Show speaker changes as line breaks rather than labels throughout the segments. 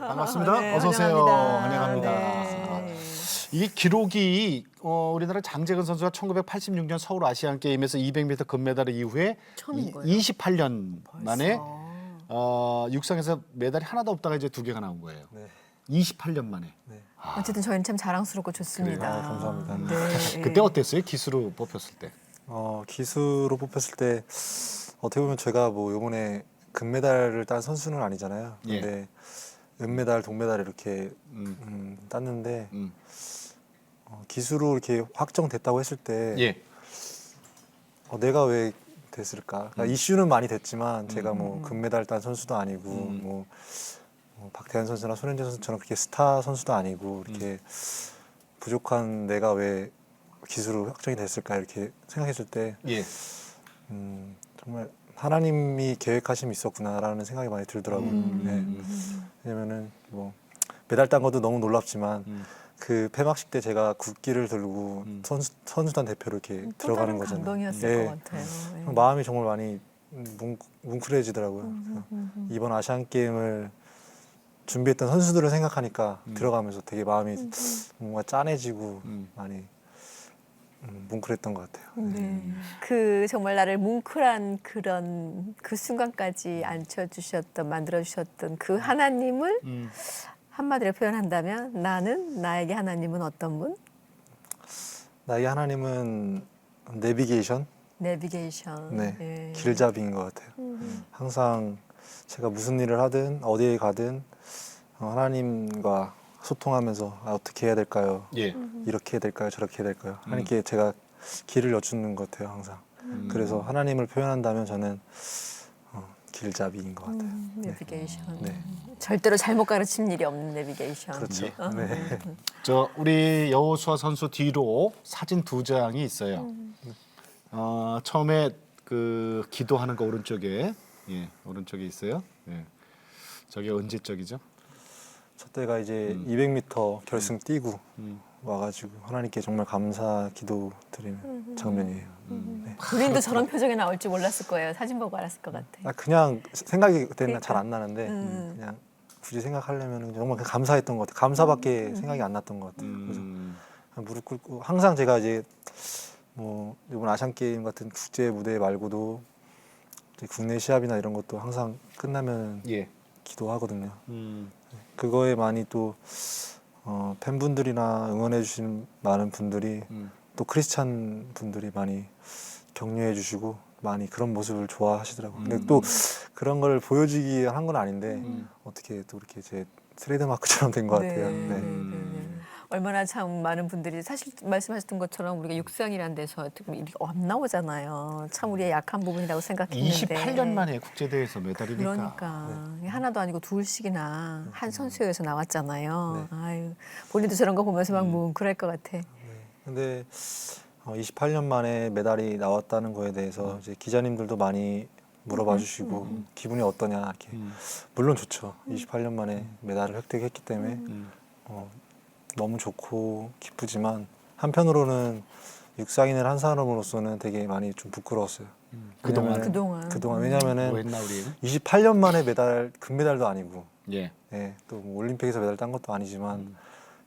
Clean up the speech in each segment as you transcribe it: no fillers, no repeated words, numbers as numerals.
반갑습니다.
네,
어서 오세요.
환영합니다.
환영합니다.
네.
이 기록이 우리나라 장재근 선수가 1986년 서울 아시안 게임에서 200m 금메달 이후에
처음인 거예요?
28년 만에
벌써.
육상에서 메달이 하나도 없다가 이제 2개가 나온 거예요.
네.
28년 만에.
네.
어쨌든 저희는 참 자랑스럽고 좋습니다.
그래요? 아, 감사합니다.
네.
그때 어땠어요? 기수로 뽑혔을 때.
기수로 뽑혔을 때 어떻게 보면 제가 뭐 이번에 금메달을 딴 선수는 아니잖아요.
예.
근데 은메달, 동메달 이렇게
음.
땄는데
음.
기수로 이렇게 확정됐다고 했을 때
예.
내가 왜 됐을까? 그러니까 이슈는 많이 됐지만 제가 뭐
음.
금메달 딴 선수도 아니고 뭐 박태환 선수나 손현재 선수처럼 그렇게 스타 선수도 아니고 이렇게 부족한 내가 왜 기수로 확정이 됐을까 이렇게 생각했을 때
예.
정말 하나님이 계획하심이 있었구나라는 생각이 많이 들더라고요. 네. 왜냐면은 뭐 메달 딴 것도 너무 놀랍지만 그 폐막식 때 제가 국기를 들고 선수단 대표로 이렇게
또
들어가는
다른
거잖아요.
감동이었을
예.
것 같아요. 예.
마음이 정말 많이 뭉클해지더라고요. 이번 아시안 게임을 준비했던 선수들을 생각하니까 들어가면서 되게 마음이 뭔가 짠해지고 많이 뭉클했던 것 같아요.
네. 그 정말 나를 뭉클한 그런 그 순간까지 앉혀주셨던, 만들어주셨던 그 하나님을 한마디로 표현한다면 나는, 나에게 하나님은 어떤 분?
나에게 하나님은 내비게이션,
내비게이션.
네,
예.
길잡이인 것 같아요. 항상 제가 무슨 일을 하든 어디에 가든 하나님과 소통하면서 어떻게 해야 될까요?
예.
이렇게 해야 될까요? 저렇게 해야 될까요? 하나님께 제가 길을 여쭙는 것 같아요, 항상. 그래서 하나님을 표현한다면 저는 길잡이인 것 같아요.
내비게이션.
네.
절대로 잘못 가르친 일이 없는 내비게이션.
그렇죠.
예.
네.
저 우리 여호수아 선수 뒤로 사진 2장이 있어요. 처음에 그 기도하는 거 오른쪽에 오른쪽에 있어요. 예. 저게 언제적이죠?
저 때가 이제 200m 결승 뛰고 와가지고 하나님께 정말 감사 기도 드리는 장면이에요. 네.
본인도 저런 표정이 나올 줄 몰랐을 거예요. 사진 보고 알았을 것 같아.
그냥 생각이 그때는
그러니까.
잘 안 나는데 그냥 굳이 생각하려면 정말 그냥 감사했던 것 같아요. 감사밖에 생각이 안 났던 것 같아요. 그래서 무릎 꿇고 항상 제가 이제 뭐 이번 아시안 게임 같은 국제 무대 말고도 이제 국내 시합이나 이런 것도 항상 끝나면
예.
기도하거든요. 그거에 많이 또 팬분들이나 응원해 주신 많은 분들이 또 크리스찬 분들이 많이 격려해 주시고 많이 그런 모습을 좋아하시더라고요. 근데 또 그런 걸 보여주기 한 건 아닌데 어떻게 또 이렇게 제 트레이드마크처럼 된 것 같아요. 네.
얼마나 참 많은 분들이 사실 말씀하셨던 것처럼 우리가 육상이라는 데서 이렇게 안 나오잖아요. 참 우리의 약한 부분이라고 생각했는데.
28년 만에 국제대회에서 메달이니까.
그러니까 하나도 아니고 둘씩이나 한 선수여서 나왔잖아요.
네.
아유, 본인도 저런 거 보면서 막 뭉클할 것 같아.
근데 28년 만에 메달이 나왔다는 거에 대해서 이제 기자님들도 많이 물어봐 주시고 기분이 어떠냐 이렇게 물론 좋죠. 28년 만에 메달을 획득했기 때문에 너무 좋고 기쁘지만 한편으로는 육상인을 한 사람으로서는 되게 많이 좀 부끄러웠어요.
그동안?
그동안 왜냐면은
뭐 했나 우리?
28년 만에 메달 금메달도 아니고
예.
또뭐 올림픽에서 메달 딴 것도 아니지만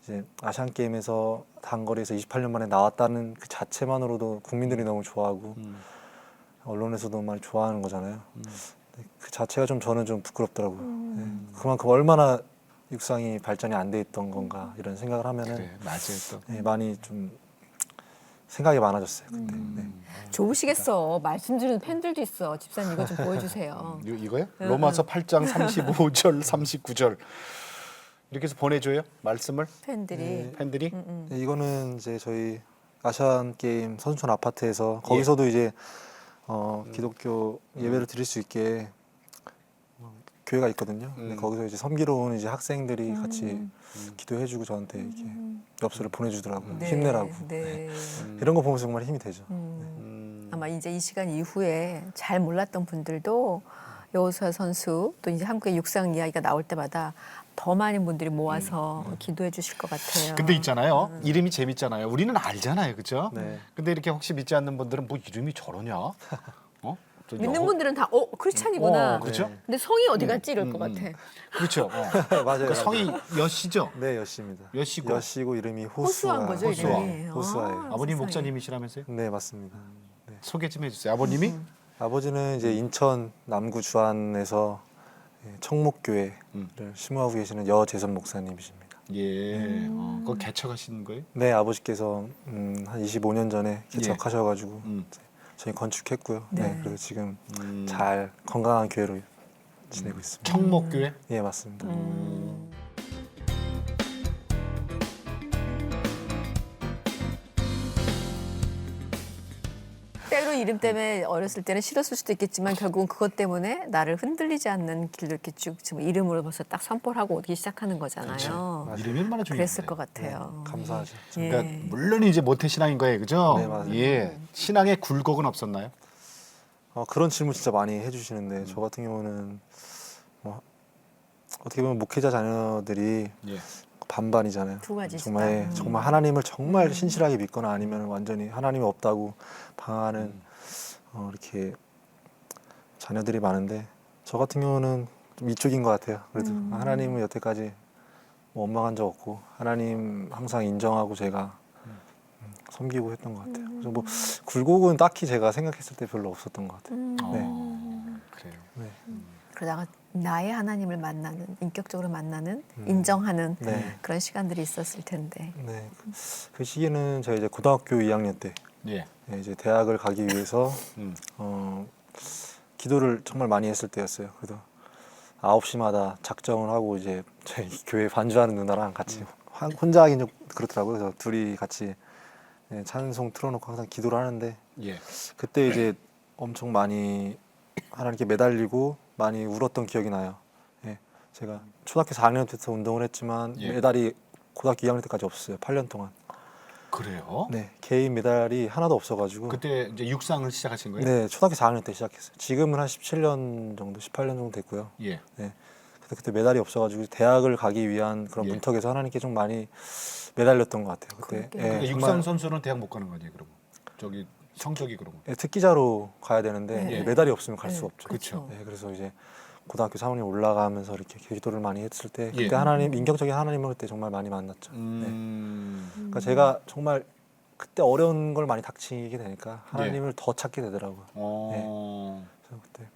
이제 아시안 게임에서 단거리에서 28년 만에 나왔다는 그 자체만으로도 국민들이 너무 좋아하고 언론에서도 많이 좋아하는 거잖아요. 그 자체가 좀 저는 좀 부끄럽더라고요. 그만큼 얼마나 육상이 발전이 안 돼 있던 건가 이런 생각을 하면은
그래, 맞아요 또.
많이 좀 생각이 많아졌어요 그때. 네.
좋으시겠어. 말씀 주는 팬들도 있어. 집사님 이거 좀 보여주세요.
이거요? 로마서 8장 35절, 39절 이렇게 해서 보내줘요 말씀을
팬들이.
팬들이.
네, 이거는 이제 저희 아시안 게임 선수촌 아파트에서 거기서도 이제 기독교 예배를 드릴 수 있게 교회가 있거든요. 근데 거기서 이제 섬기러 온 이제 학생들이 같이 기도해주고 저한테 이렇게 엽서를 보내주더라고요.
네,
힘내라고.
네.
이런 거 보면서 정말 힘이 되죠.
아마 이제 이 시간 이후에 잘 몰랐던 분들도 여호수아 선수 또 이제 한국의 육상 이야기가 나올 때마다 더 많은 분들이 모아서 기도해 주실 것 같아요.
근데 있잖아요. 이름이 재밌잖아요. 우리는 알잖아요, 그렇죠?
네.
근데 이렇게 혹시 믿지 않는 분들은 뭐 이름이 저러냐? 또
믿는
여-
분들은 다 크리스찬이구나.
그렇죠?
네.
근데 성이 어디 갔지 이럴 것 같아.
그렇죠.
맞아요.
그 성이 여씨죠?
네, 여씨입니다.
여씨고.
여씨고 이름이
호수한 거죠,
호수아.
이름이.
호수아예요.
아버님
세상에.
목사님이시라면서요?
네, 맞습니다.
소개 좀 해주세요. 아버님이
아버지는 이제 인천 남구 주안에서 청목교회를 심호하고 계시는 여재선 목사님이십니다.
예, 그거 개척하신 거예요?
네, 아버지께서 한 25년 전에 개척하셔가지고 저희 건축했고요. 네.
네.
그래서 지금 잘 건강한 교회로 지내고 있습니다.
청목교회?
예, 맞습니다.
때로 이름 때문에 어렸을 때는 싫었을 수도 있겠지만 결국은 그것 때문에 나를 흔들리지 않는 길로 이렇게 쭉 지금 이름으로 벌써 딱 선포를 하고 오기 시작하는 거잖아요.
맞아요.
이름이 얼마나 중요한데.
그랬을 것 같아요.
감사하죠.
예.
그러니까 물론 이제 모태 신앙인 거예요, 그죠?
네, 맞아요.
예, 신앙의 굴곡은 없었나요?
그런 질문 진짜 많이 해주시는데 저 같은 경우는 뭐 어떻게 보면 목회자 자녀들이
예,
두
반반이잖아요.
가지시다.
정말 하나님을 정말 신실하게 믿거나 아니면 완전히 하나님이 없다고 방하는 이렇게 자녀들이 많은데 저 같은 경우는 좀 이쪽인 것 같아요. 그래도 하나님은 여태까지 뭐 원망한 적 없고 하나님 항상 인정하고 제가 섬기고 했던 것 같아요. 그래서 뭐 굴곡은 딱히 제가 생각했을 때 별로 없었던 것 같아요.
그래요.
네.
그러다가 나의 하나님을 만나는 인격적으로 만나는 인정하는
네.
그런 시간들이 있었을 텐데.
네. 그 시기는 제가 이제 고등학교 2학년 때
예,
이제 대학을 가기 위해서
음.
기도를 정말 많이 했을 때였어요. 그래서 9시마다 작정을 하고 이제 저희 교회 반주하는 누나랑 같이 혼자 하긴 좀 그렇더라고요. 그래서 둘이 같이 찬송 틀어놓고 항상 기도를 하는데
예,
그때 이제 엄청 많이 하나님께 매달리고 많이 울었던 기억이 나요. 예, 제가 초등학교 4학년 때부터 운동을 했지만
예.
메달이 고등학교 2학년 때까지 없었어요. 8년 동안.
그래요?
네, 개인 메달이 하나도 없어가지고.
그때 이제 육상을 시작하신 거예요?
네, 초등학교 4학년 때 시작했어요. 지금은 한 17년 정도, 18년 정도 됐고요.
예,
네, 그때 메달이 없어가지고 대학을 가기 위한 그런
예.
문턱에서 하나님께 좀 많이 매달렸던 것 같아요. 그때.
그러게요.
그러니까
정말,
육상 선수는 대학 못 가는 거 아니에요, 그러면? 저기 성적이 그러면?
특기자로 가야 되는데
네.
메달이 없으면 갈
네,
수 없죠.
그렇죠.
네, 그래서 이제 고등학교 3학년 올라가면서 이렇게 기도를 많이 했을 때 그때
예.
하나님 인격적인 하나님을 그때 정말 많이 만났죠. 그러니까
음.
제가 정말 그때 어려운 걸 많이 닥치게 되니까 하나님을 더 찾게 되더라고요. 그래서 그때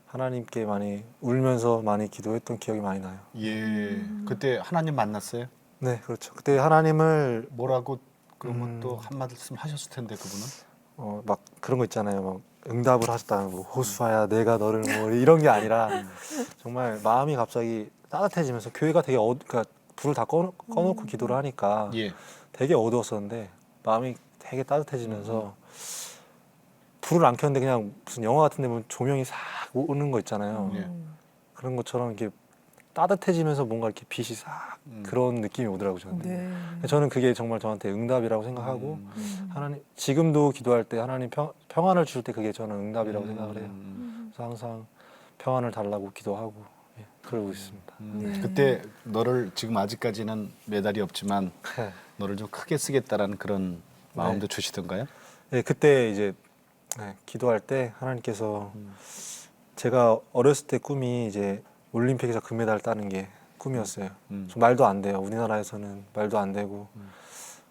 하나님께 많이 울면서 많이 기도했던 기억이 많이 나요.
예, 그때 하나님 만났어요?
네, 그렇죠. 그때 하나님을
뭐라고 그런 것도 한 말씀 하셨을 텐데 그분은?
막 그런 거 있잖아요. 막 응답을 하셨다. 뭐 호수아야, 내가 너를 뭐 이런 게 아니라 정말 마음이 갑자기 따뜻해지면서 교회가 되게 그러니까 불을 다 꺼놓고 기도를 하니까
예,
되게 어두웠었는데 마음이 되게 따뜻해지면서 불을 안 켰는데 그냥 무슨 영화 같은 데 보면 조명이 싹 오는 거 있잖아요.
예.
그런 것처럼 이렇게 따뜻해지면서 뭔가 이렇게 빛이 싹 그런 느낌이 오더라고요. 저는.
네.
저는 그게 정말 저한테 응답이라고 생각하고 하나님 지금도 기도할 때 하나님 평안을 주실 때 그게 저는 응답이라고 생각을 해요. 그래서 항상 평안을 달라고 기도하고 그러고 있습니다.
그때 너를 지금 아직까지는 메달이 없지만 너를 좀 크게 쓰겠다라는 그런 마음도 주시던가요?
네, 그때 이제 기도할 때 하나님께서 제가 어렸을 때 꿈이 이제 올림픽에서 금메달 따는 게 꿈이었어요. 좀 말도 안 돼요. 우리나라에서는 말도 안 되고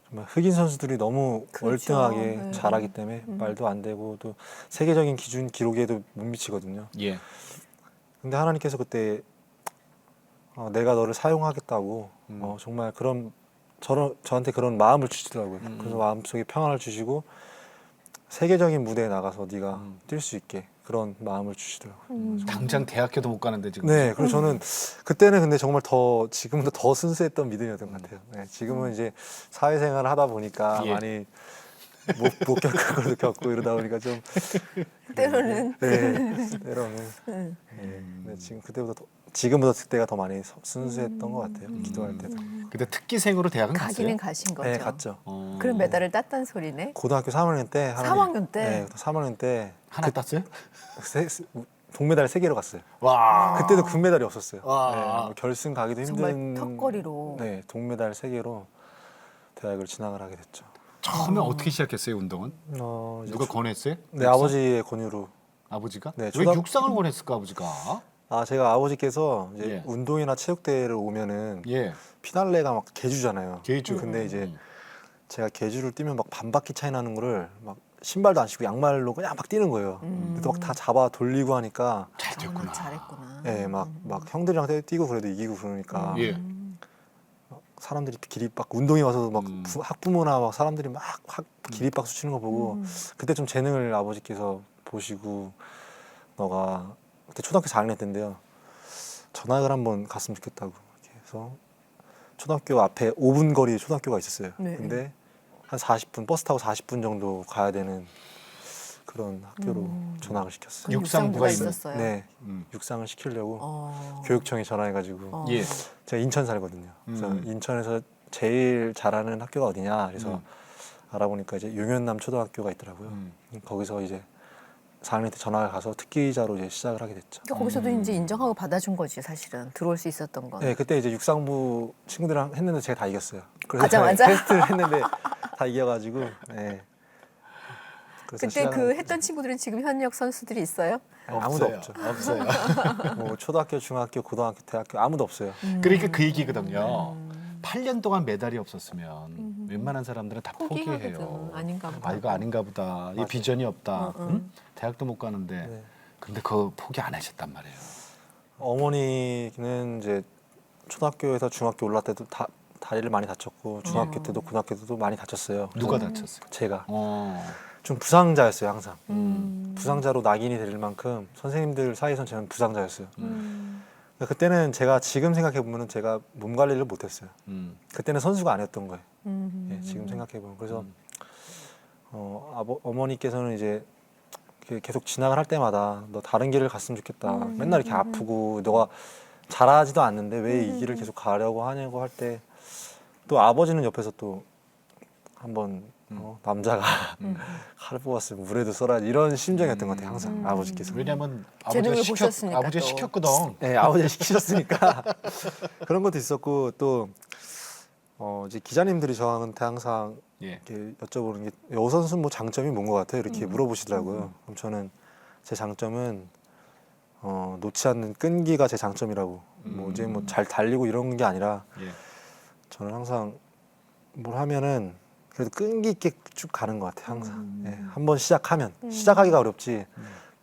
정말 흑인 선수들이 너무
그렇죠.
월등하게
네.
잘하기 때문에 말도 안 되고 또 세계적인 기준 기록에도 못 미치거든요.
예,
근데 하나님께서 그때 내가 너를 사용하겠다고 정말 그런 저한테 그런 마음을 주시더라고요. 그래서 마음속에 평안을 주시고 세계적인 무대에 나가서 네가 뛸 수 있게 그런 마음을 주시더라고요.
당장 대학교도 못 가는데 지금.
네, 그래서 저는 그때는 근데 정말 지금보다 더 순수했던 믿음이었던 것 같아요. 네, 지금은 이제 사회생활을 하다 보니까
예.
많이 못 겪은 것도 겪고 이러다 보니까 좀
때로는
때로는 네, 지금보다 그때가 더 많이 순수했던 것 같아요. 기도할 때도.
그때 특기생으로 대학은
가기는
갔어요?
가신 거죠.
네, 갔죠.
그런 메달을 땄단 소리네.
고등학교 3학년 때
3학년 때?
네, 3학년 때
하나 땄어요?
동메달 3개로 갔어요.
와.
그때도 금메달이 없었어요.
와.
네, 뭐 결승 가기도
정말
힘든
턱걸이로.
네, 동메달 3개로 대학을 진학을 하게 됐죠.
처음에 어떻게 시작했어요 운동은?
이제
누가 권했어요?
네, 아버지의 권유로
아버지가?
네,
왜
초등-
육상을 원했을까 아버지가?
아 제가 아버지께서 이제
예.
운동이나 체육대회를 오면은
예.
피날레가 막 개주잖아요.
개주.
근데 이제 제가 개주를 뛰면 막 반바퀴 차이 나는 거를 막 신발도 안 신고 양말로 그냥 막 뛰는 거예요. 근데 막 다 잡아 돌리고 하니까
잘 됐구나.
워낙 잘했구나.
예, 막 형들이랑 뛰고 그래도 이기고 그러니까
예.
사람들이 기립박 운동회 와서 막
음.
학부모나 막 사람들이 막 기립박수 치는 거 보고
음.
그때 좀 재능을 아버지께서 보시고 너가 그때 초등학교 4학년 때인데요. 전학을 한번 갔으면 좋겠다고 이렇게 해서 초등학교 앞에 5분 거리에 초등학교가 있었어요.
네.
근데 한 40분 버스 타고 40분 정도 가야 되는 그런 학교로 전학을 시켰어요.
그
육상부가
있었어요.
네,
음.
육상을 시키려고
어.
교육청에 전화해가지고
예.
제가 인천 살거든요. 그래서
음.
인천에서 제일 잘하는 학교가 어디냐 그래서
음.
알아보니까 이제 용현남 초등학교가 있더라고요.
음.
거기서 이제 4학년 때 전학을 가서 특기자로 이제 시작을 하게 됐죠.
그러니까 거기서도 이제 인정하고 받아준 거지 사실은 들어올 수 있었던 건.
네, 그때 이제 육상부 친구들이랑 했는데 제가 다 이겼어요. 그래서
가자마자?
테스트를 했는데 다 이겨가지고. 네. 그래서
그때 그
시작을
했던 친구들은 지금 현역 선수들이 있어요?
아무도
없어요.
없죠.
없어요.
뭐 초등학교, 중학교, 고등학교, 대학교 아무도 없어요.
그러니까 그 얘기거든요. 8년 동안 메달이 없었으면 웬만한 사람들은 다
포기하거든.
포기해요.
아닌가 보다.
아 이거 아닌가 보다. 이
맞아요.
비전이 없다.
응, 응.
응? 대학도 못 가는데.
네.
근데 그거 포기 안 하셨단 말이에요.
어머니는 이제 초등학교에서 중학교 올라갈 때도 다리를 많이 다쳤고 중학교 때도 고등학교 때도 많이 다쳤어요.
누가
그래서
다쳤어요?
제가
어.
좀 부상자였어요 항상.
음.
부상자로 낙인이 될 만큼 선생님들 사이에선 저는 부상자였어요.
음.
그러니까 그때는 제가 지금 생각해 보면은 제가 몸 관리를 못했어요. 그때는 선수가 아니었던 거예요.
음.
예, 지금 생각해 보면 그래서 어머니께서는 이제 계속 진학을 할 때마다 너 다른 길을 갔으면 좋겠다. 맨날 이렇게 아프고 너가 잘하지도 않는데 왜 이 길을 계속 가려고 하냐고 할 때 또 아버지는 옆에서 또 한번 남자가 칼을 뽑았으면 물에도 썰어야지 이런 심정이었던 것 같아요 항상 아버지께서.
왜냐면
재능을 보셨으니까
아버지가
또.
시켰거든.
네, 아버지가 시키셨으니까 그런 것도 있었고 또 이제 기자님들이 저한테 항상
예.
이렇게 여쭤보는 게 여우 선수 뭐 장점이 뭔 것 같아요 이렇게 물어보시더라고요. 그럼 저는 제 장점은 놓지 않는 끈기가 제 장점이라고. 뭐 이제 뭐 잘 달리고 이런 게 아니라
예.
저는 항상 뭘 하면은 그래도 끈기 있게 쭉 가는 것 같아요 항상. 예, 한번 시작하면 시작하기가 어렵지.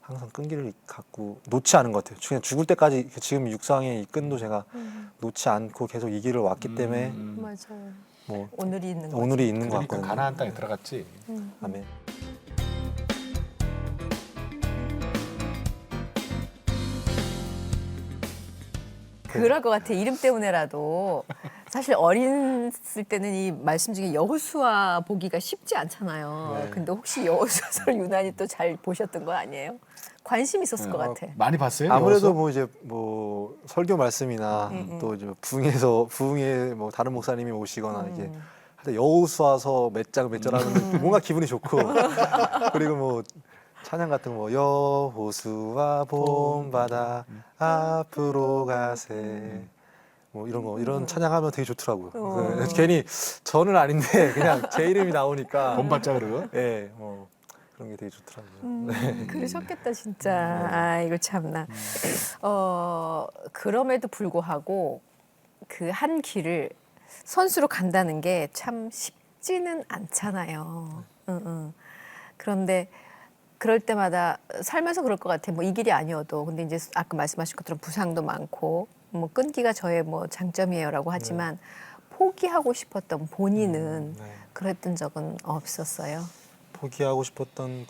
항상 끈기를 갖고 놓지 않은 것 같아요. 그냥 죽을 때까지 지금 육상의 이 끈도 제가 놓지 않고 계속 이 길을 왔기 때문에
맞아요.
뭐
오늘이 있는 거지.
오늘이 있는 것
그러니까
같거든요.
가나안 땅에 들어갔지.
아멘.
그럴 것 같아. 이름 때문에라도 사실 어렸을 때는 이 말씀 중에 여호수아 보기가 쉽지 않잖아요.
네.
근데 혹시 여호수아서를 유난히 또 잘 보셨던 거 아니에요? 관심 있었을 것 같아.
많이 봤어요?
아무래도
여기서?
뭐 이제 뭐 설교 말씀이나 또 이제 부흥에 뭐 다른 목사님이 오시거나 이게 할 때 여호수아서 몇 장 몇 절 하면 뭔가 기분이 좋고 그리고 뭐 찬양 같은 거 뭐 여호수아 봄바다 앞으로 가세 뭐 이런 거 이런 찬양하면 되게 좋더라고요. 그 괜히 저는 아닌데 그냥 제 이름이 나오니까
본받자 그러고.
예, 뭐 그런 게 되게 좋더라고요.
그러셨겠다 진짜. 아 이거 참나. 그럼에도 불구하고 그 한 길을 선수로 간다는 게 참 쉽지는 않잖아요. 그런데 그럴 때마다 살면서 그럴 것 같아. 뭐 이 길이 아니어도 근데 이제 아까 말씀하신 것처럼 부상도 많고 뭐 끈기가 저의 뭐 장점이에요라고 하지만 포기하고 싶었던 본인은
네.
그랬던 적은 없었어요.
포기하고 싶었던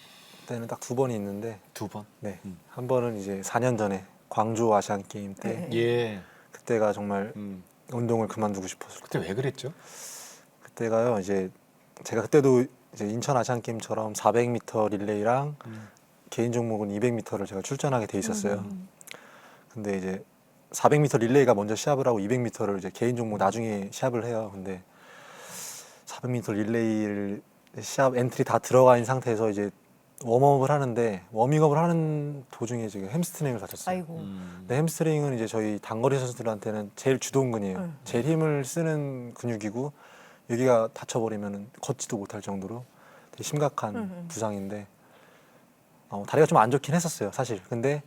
때는 딱 두 번이 있는데
두 번.
네. 한 번은 이제 4년 전에 광주 아시안 게임 때
네.
예.
그때가 정말 운동을 그만두고 싶었어요.
그때 왜 그랬죠?
그때가요 이제 제가 그때도 이제 인천 아시안 게임처럼 400m 릴레이랑 개인 종목은 200m를 제가 출전하게 돼 있었어요. 근데 이제 400m 릴레이가 먼저 시합을 하고 200m를 이제 개인 종목 나중에 시합을 해요. 근데 400m 릴레이를 시합 엔트리 다 들어가 있는 상태에서 이제 웜업을 하는데 워밍업을 하는 도중에 지금 햄스트링을 다쳤어요.
아이고.
근데 햄스트링은 이제 저희 단거리 선수들한테는 제일 주동근이에요. 제일 힘을 쓰는 근육이고 여기가 다쳐버리면 걷지도 못할 정도로 되게 심각한 부상인데 다리가 좀 안 좋긴 했었어요, 사실. 근데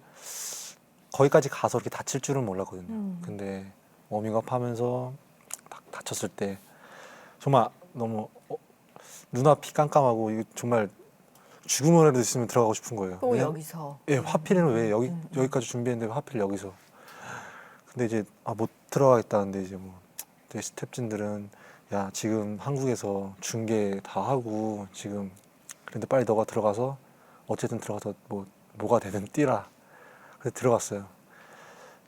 거기까지 가서 이렇게 다칠 줄은 몰랐거든요. 근데 워밍업 하면서 딱 다쳤을 때 정말 너무 눈앞이 깜깜하고 이거 정말 죽음이라도 있으면 들어가고 싶은 거예요.
또
왜냐-
여기서
예, 하필이면 왜 여기까지 준비했는데 하필 여기서. 근데 이제 못 들어가겠다는데 이제 뭐 내 스태프진들은 야 지금 한국에서 중계 다 하고 지금 그런데 빨리 너가 들어가서 어쨌든 들어가서 뭐가 되든 뛰라. 그래서 들어갔어요.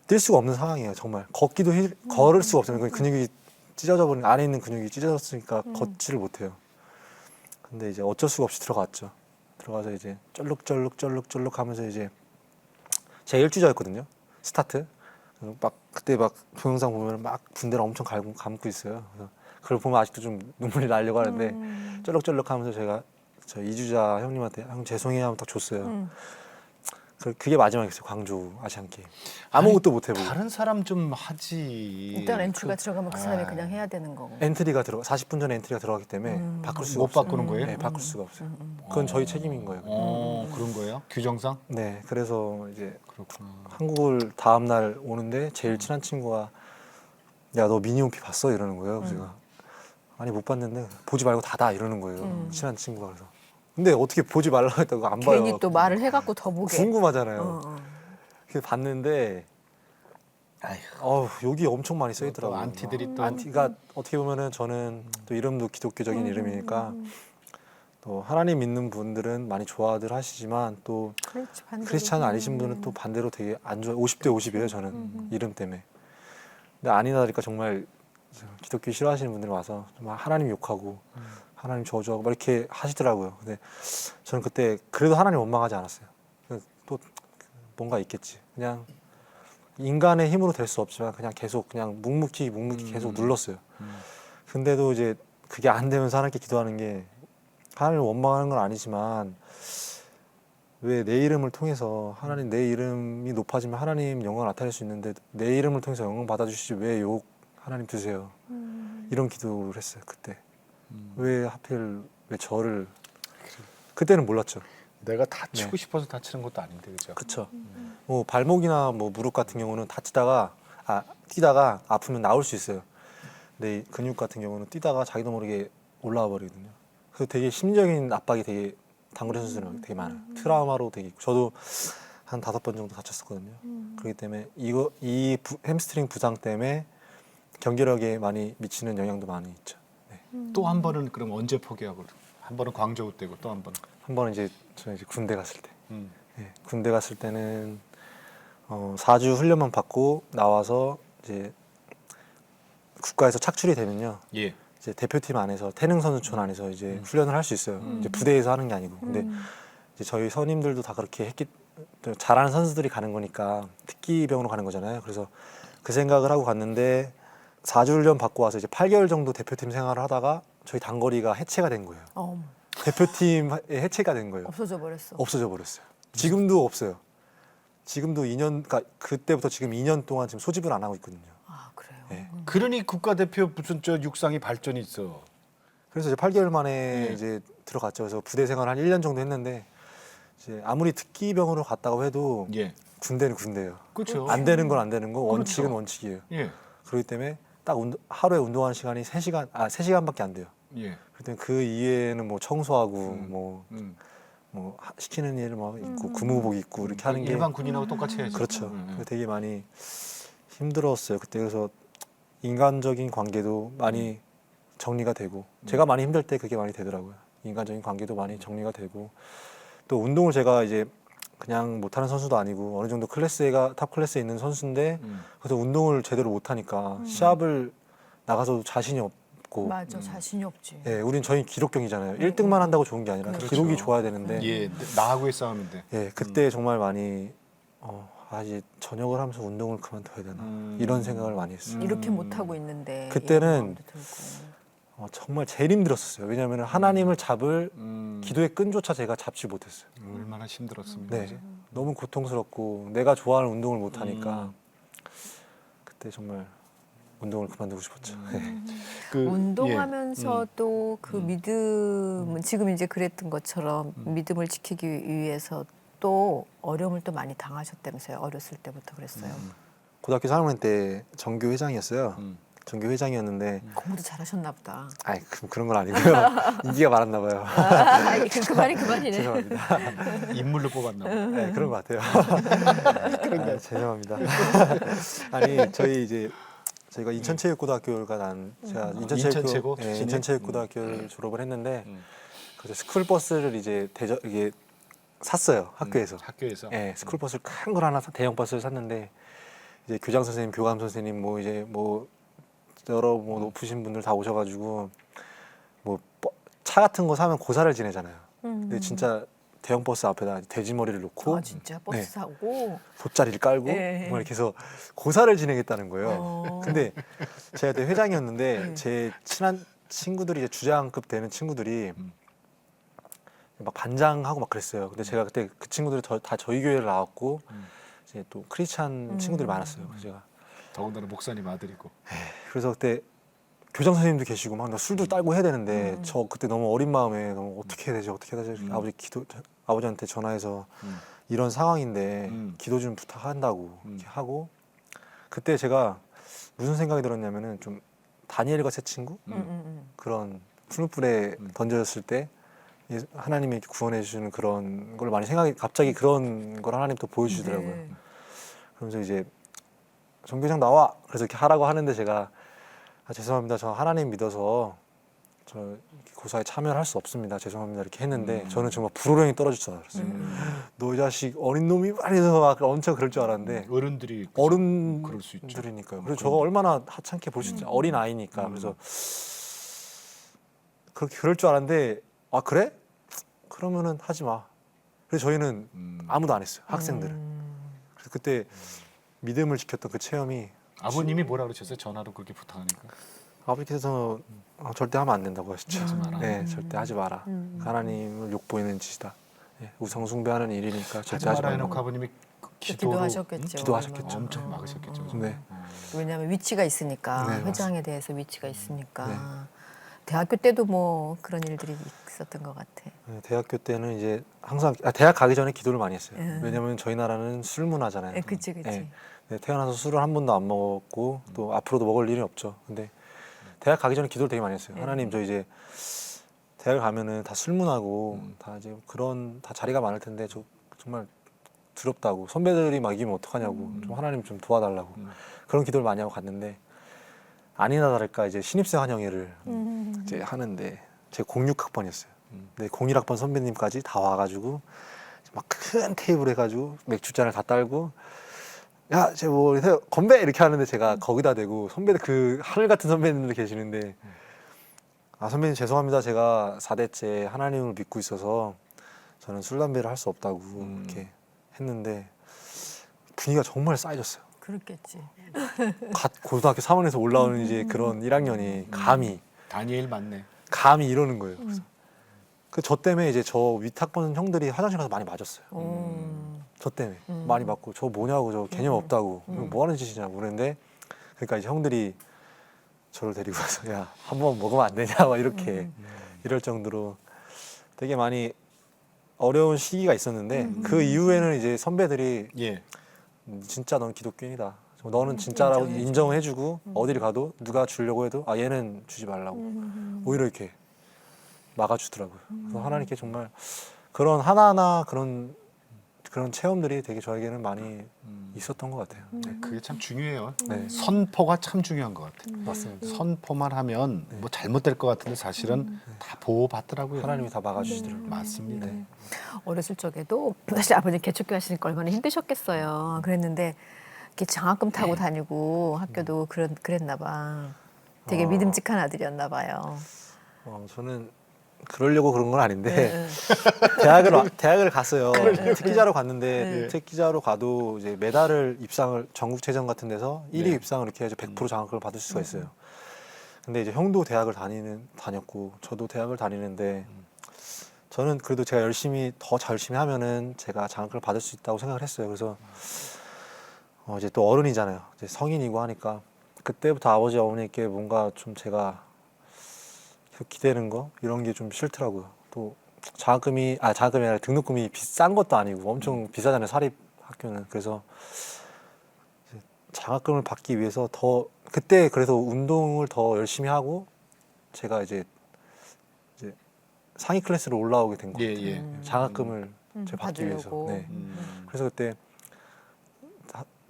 뛸 수가 없는 상황이에요. 정말 걷기도 걸을 수가 없어요. 근육이 찢어져 버린 안에 있는 근육이 찢어졌으니까 걷지를 못해요. 근데 이제 어쩔 수가 없이 들어갔죠. 들어가서 이제 쩔룩 하면서 이제 제가 1주자였거든요. 스타트. 막 그때 막 동영상 보면 막 분대를 엄청 감고 있어요. 그래서 그걸 보면 아직도 좀 눈물이 나려고 하는데 쩔룩 하면서 제가 저 2주자 형님한테 형 죄송해요 하면 딱 줬어요. 그게 마지막이었어요. 광주 아시안 게임. 아무것도 못 해보고.
다른 사람 좀 하지.
일단 엔트리가 들어가면 그 사람이 그냥 해야 되는 거고.
엔트리가 40분 전에 엔트리가 들어가기 때문에 바꿀 수가
못
없어요.
바꾸는 거예요?
네, 바꿀 수가 없어요. 그건 저희 책임인 거예요.
그런 거예요? 규정상?
네, 그래서 이제
그렇구나.
한국을 다음 날 오는데 제일 친한 친구가 야 너 미니홈피 봤어? 이러는 거예요. 그래서 제가 아니 못 봤는데 보지 말고 닫아 이러는 거예요. 친한 친구가. 그래서 근데 어떻게 보지 말라고 했다고 안 봐요.
괜히 또 말을 해갖고 더 보게.
궁금하잖아요. 그래서 봤는데 여기 엄청 많이 써 있더라고요.
또 안티들이 또
안티가 어떻게 보면은 저는 또 이름도 기독교적인 이름이니까 또 하나님 믿는 분들은 많이 좋아들 하시지만 또
그렇지, 반대로.
크리스찬 아니신 분은 또 반대로 되게 안 좋아. 50대 50이에요 저는 이름 때문에. 근데 아니다니까 정말 기독교 싫어하시는 분들이 와서 정말 하나님 욕하고 하나님 저주하고 막 이렇게 하시더라고요. 근데 저는 그때 그래도 하나님 원망하지 않았어요. 또 뭔가 있겠지. 그냥 인간의 힘으로 될 수 없지만 그냥 계속 그냥 묵묵히 계속 눌렀어요. 근데도 이제 그게 안 되면서 하나님께 기도하는 게 하나님을 원망하는 건 아니지만 왜 내 이름을 통해서 하나님 내 이름이 높아지면 하나님 영광을 나타낼 수 있는데 내 이름을 통해서 영광 받아주시지 왜 욕 하나님 드세요. 이런 기도를 했어요 그때. 왜 하필 왜 저를 그때는 몰랐죠.
내가 다치고
네.
싶어서 다치는 것도 아닌데 그죠?
그쵸. 뭐 발목이나 뭐 무릎 같은 경우는 뛰다가 아프면 나올 수 있어요. 근데 이 근육 같은 경우는 뛰다가 자기도 모르게 올라와 버리거든요. 그래서 되게 심리적인 압박이 되게 단거리 선수들은 되게 많아요. 트라우마로 되게 있고 저도 한 5번 정도 다쳤었거든요. 그렇기 때문에 이 햄스트링 부상 때문에 경기력에 많이 미치는 영향도 많이 있죠. 네.
또 한 번은 그럼 언제 포기하고 한 번은 광저우 때고 또 한 번은
한 번은 저는 이제 군대 갔을 때.
음.
네, 군대 갔을 때는 4주 훈련만 받고 나와서 이제 국가에서 착출이 되면요.
예.
이제 대표팀 안에서 태릉 선수촌 안에서 이제 훈련을 할 수 있어요. 이제 부대에서 하는 게 아니고. 근데 이제 저희 선임들도 다 그렇게 또 잘하는 선수들이 가는 거니까 특기병으로 가는 거잖아요. 그래서 그 생각을 하고 갔는데 4주 훈련 받고 와서 이제 8개월 정도 대표팀 생활을 하다가 저희 단거리가 해체가 된 거예요. 대표팀에 해체가 된 거예요.
없어져 버렸어.
없어져 버렸어요. 지금도 없어요. 지금도 2년, 그러니까 그때부터 지금 2년 동안 지금 소집을 안 하고 있거든요.
아 그래요.
네.
그러니 국가대표 무슨 저 육상이 발전이 있어.
그래서 이제 8개월 만에 이제 들어갔죠. 그래서 부대 생활 한 1년 정도 했는데 이제 아무리 특기병으로 갔다고 해도
예.
군대는 군대예요.
그렇죠.
안 되는 건 안 되는 거, 원칙은
그렇죠.
원칙이에요.
예.
그렇기 때문에 딱 하루에 운동하는 시간이 3시간밖에 안 돼요.
예.
그렇기 때문에 그 이외에는 뭐 청소하고
음.
뭐 시키는 일 막 있고 근무복 입고 이렇게 하는 게
일반 군인하고 똑같이 해야죠.
그렇죠.
음.
되게 많이 힘들었어요. 그때 그래서 인간적인 관계도 많이 정리가 되고 제가 많이 힘들 때 그게 많이 되더라고요. 인간적인 관계도 많이 정리가 되고 또 운동을 제가 이제 그냥 못하는 선수도 아니고 어느 정도 탑 클래스에 있는 선수인데 그래서 운동을 제대로 못하니까 시합을 나가서도 자신이 없고
맞아, 자신이 없지.
예, 저희 기록경이잖아요. 1등만 한다고 좋은 게 아니라
그렇죠.
기록이 좋아야 되는데
예. 나하고의 싸움인데.
예, 그때 정말 많이 이제 저녁을 하면서 운동을 그만둬야 되나 이런 생각을 많이 했어요.
이렇게 못 하고 있는데.
그때는
이런 마음도 들고.
정말 제일 힘들었었어요. 왜냐하면 하나님을 잡을 기도의 끈조차 제가 잡지 못했어요.
얼마나 힘들었습니까.
네, 너무 고통스럽고 내가 좋아하는 운동을 못 하니까 그때 정말 운동을 그만두고 싶었죠. 네.
운동하면서도 그 믿음은 지금 이제 그랬던 것처럼 믿음을 지키기 위해서 또 어려움을 또 많이 당하셨다면서요. 어렸을 때부터 그랬어요.
고등학교 3학년 때 전교 회장이었어요.
음.
전교 회장이었는데
공부도 잘하셨나 보다.
아이 그런 건 아니고요. 인기가 많았나 봐요.
그만이네.
죄송합니다.
인물로 뽑았나 봐.
네, 그런 것 같아요. 아, 죄송합니다. 아니 저희가 인천체육고등학교가 제가
인천체고
네,
출신이에요?
인천체육고등학교를 졸업을 했는데
음.
그래서 스쿨버스를 이제 이게 샀어요 학교에서.
학교에서.
네, 스쿨버스를 큰 걸 하나 대형 버스를 샀는데 이제 교장 선생님, 교감 선생님 뭐 여러 높으신 분들 다 오셔가지고 뭐 차 같은 거 사면 고사를 지내잖아요. 근데 진짜 대형 버스 앞에다 돼지 머리를 놓고
아 진짜 버스
네.
사고.
돗자리를 깔고
네.
뭐 이렇게 해서 고사를 지내겠다는 거예요.
어.
근데 제가 그때 회장이었는데
네.
제 친한 친구들이 이제 주장급 되는 친구들이
음.
막 반장하고 막 그랬어요. 근데 제가 그때 그 친구들이 다 저희 교회를 나왔고 이제 또 크리스찬 친구들이 많았어요. 그래서 제가
더군다나 목사님 아들이고.
그래서 그때 교장 선생님도 계시고 막 나 술도 딸고 해야 되는데 저 그때 너무 어린 마음에 너무 어떻게 해야 되지 아버지한테 전화해서 이런 상황인데 기도 좀 부탁한다고 이렇게 하고 그때 제가 무슨 생각이 들었냐면은 좀 다니엘과 새 친구 그런 풀무불에 던져졌을 때 하나님이 이렇게 구원해 주시는 그런 걸 많이 갑자기 그런 걸 하나님 또 보여주시더라고요.
네.
그러면서 이제 정교장 나와 그래서 이렇게 하라고 하는데 제가 죄송합니다. 저 하나님 믿어서 저 고사에 참여를 할 수 없습니다. 죄송합니다. 이렇게 했는데 저는 정말 불호령이 떨어질 줄 알았어요. 너 이 자식 어린 놈이 말해서 막 엄청 그럴 줄 알았는데
어른들이 그럴 수 있죠.
어른들이니까요. 그래서 저가 얼마나 하찮게 볼 수 있죠. 어린 아이니까. 그래서 그렇게 그럴 줄 알았는데 아 그래? 그러면은 하지 마. 그래서 저희는 아무도 안 했어요. 학생들은. 그래서 그때 믿음을 지켰던 그 체험이
아버님이 뭐라 그러셨어요? 전화로 그렇게 부탁하니까.
아버지께서 절대 하면 안 된다고 하시죠.
하지 마라.
네, 절대 하지 마라. 하나님을 욕보이는 짓이다. 네, 우상 숭배하는 일이니까
하지
절대 하지
마라
말라고.
해놓고 아버님이 기도로
기도하셨겠죠.
기도하셨겠죠.
엄청 막으셨겠죠.
네.
왜냐하면 위치가 있으니까
네,
회장에 대해서 위치가 있으니까
네.
대학교 때도 뭐 그런 일들이 있었던 것 같아.
네, 대학교 때는 이제 항상 대학 가기 전에 기도를 많이 했어요.
예.
왜냐하면 저희 나라는 술 문화잖아요.
그치.
네. 네, 태어나서 술을 한 번도 안 먹었고 또 앞으로도 먹을 일이 없죠. 근데 대학 가기 전에 기도를 되게 많이 했어요. 하나님 저 이제 대학을 가면은 다 술문하고 다 이제 그런 다 자리가 많을 텐데 저 정말 두렵다고 선배들이 막 이기면 어떡하냐고 좀 하나님 좀 도와달라고 그런 기도를 많이 하고 갔는데 아니나 다를까 이제 신입생 환영회를 이제 하는데 제가 06학번이었어요. 근데 01학번 선배님까지 다 와가지고 막 큰 테이블 해가지고 맥주잔을 다 딸고 야, 제 뭐 건배 이렇게 하는데 제가 거기다 대고 선배들 그 하늘 같은 선배님들 계시는데 아 선배님 죄송합니다. 제가 4대째 하나님을 믿고 있어서 저는 술 담배를 할 수 없다고 이렇게 했는데 분위기가 정말 쌓여졌어요.
그렇겠지.
갓 고등학교 3학년에서 올라오는 이제 그런 1학년이
다니엘 맞네.
감히 이러는 거예요. 그래서 저 때문에 이제 저 윗학번 형들이 화장실 가서 많이 맞았어요. 저 때문에 많이 맞고 저 뭐냐고 저 개념 없다고 뭐 하는 짓이냐고 그랬는데 그러니까 이제 형들이 저를 데리고 와서 야 한 번 먹으면 안 되냐 막 이렇게 이럴 정도로 되게 많이 어려운 시기가 있었는데 그 이후에는 이제 선배들이
예.
진짜 넌 기독교인이다. 너는 진짜라고 인정을 해주고 어디를 가도 누가 주려고 해도 아 얘는 주지 말라고 오히려 이렇게 막아주더라고요. 그래서 하나님께 정말 그런 하나하나 그런 체험들이 되게 저에게는 많이 있었던 것 같아요. 네.
그게 참 중요해요.
네.
선포가 참 중요한 것 같아요.
맞습니다.
선포만 하면 뭐 잘못될 것 같은데 사실은 다 보호받더라고요.
하나님이 다 막아주시더라고요.
맞습니다.
네.
어렸을 적에도 사실 아버님 개척교 하시니까 얼마나 힘드셨겠어요. 그랬는데 이렇게 장학금 타고 다니고 학교도 그랬나 봐. 되게 믿음직한 아들이었나 봐요.
저는 그러려고 그런 건 아닌데
네.
대학을 갔어요. 특기자로 갔는데
네.
특기자로 가도 이제 메달을 입상을 전국체전 같은 데서 1위
네.
입상을 이렇게 해서 100% 장학금을 받을 수가 있어요. 근데 이제 형도 대학을 다녔고 저도 대학을 다니는데 저는 그래도 제가 더 열심히 하면은 제가 장학금을 받을 수 있다고 생각을 했어요. 그래서 이제 또 어른이잖아요. 이제 성인이고 하니까 그때부터 아버지 어머니께 뭔가 좀 제가 기대는 거 이런 게 좀 싫더라고요. 또 장학금이 아니라 등록금이 비싼 것도 아니고 엄청 비싸잖아요, 사립 학교는. 그래서 이제 장학금을 받기 위해서 더 그때 그래서 운동을 더 열심히 하고 제가 이제 상위 클래스로 올라오게 된 것
예,
같아요.
예.
장학금을 제가 받기 위해서.
받으려고.
네.
음.
그래서 그때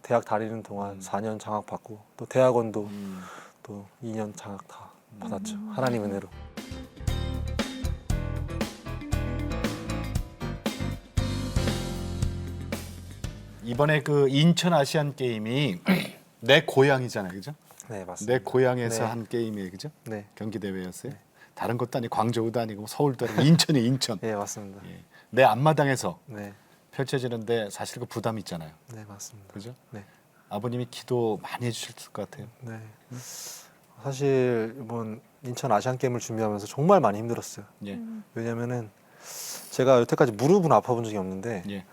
대학 다니는 동안 4년 장학 받고 또 대학원도 또 2년 장학 다 받았죠. 하나님 은혜로.
이번에 그 인천 아시안 게임이 내 고향이잖아요, 그죠?
네, 맞습니다.
내 고향에서
네.
한 게임이에요, 그죠?
네.
경기 대회였어요. 다른 것도 아니고 광저우도 아니고 서울도 아니고 인천이 인천.
네, 맞습니다.
예. 내 앞마당에서
네.
펼쳐지는데 사실 그 부담이 있잖아요,
네, 맞습니다.
그죠?
네.
아버님이 기도 많이 해주셨을 것 같아요.
네. 사실 이번 인천 아시안 게임을 준비하면서 정말 많이 힘들었어요.
예,
왜냐면은 제가 여태까지 무릎은 아파본 적이 없는데
예,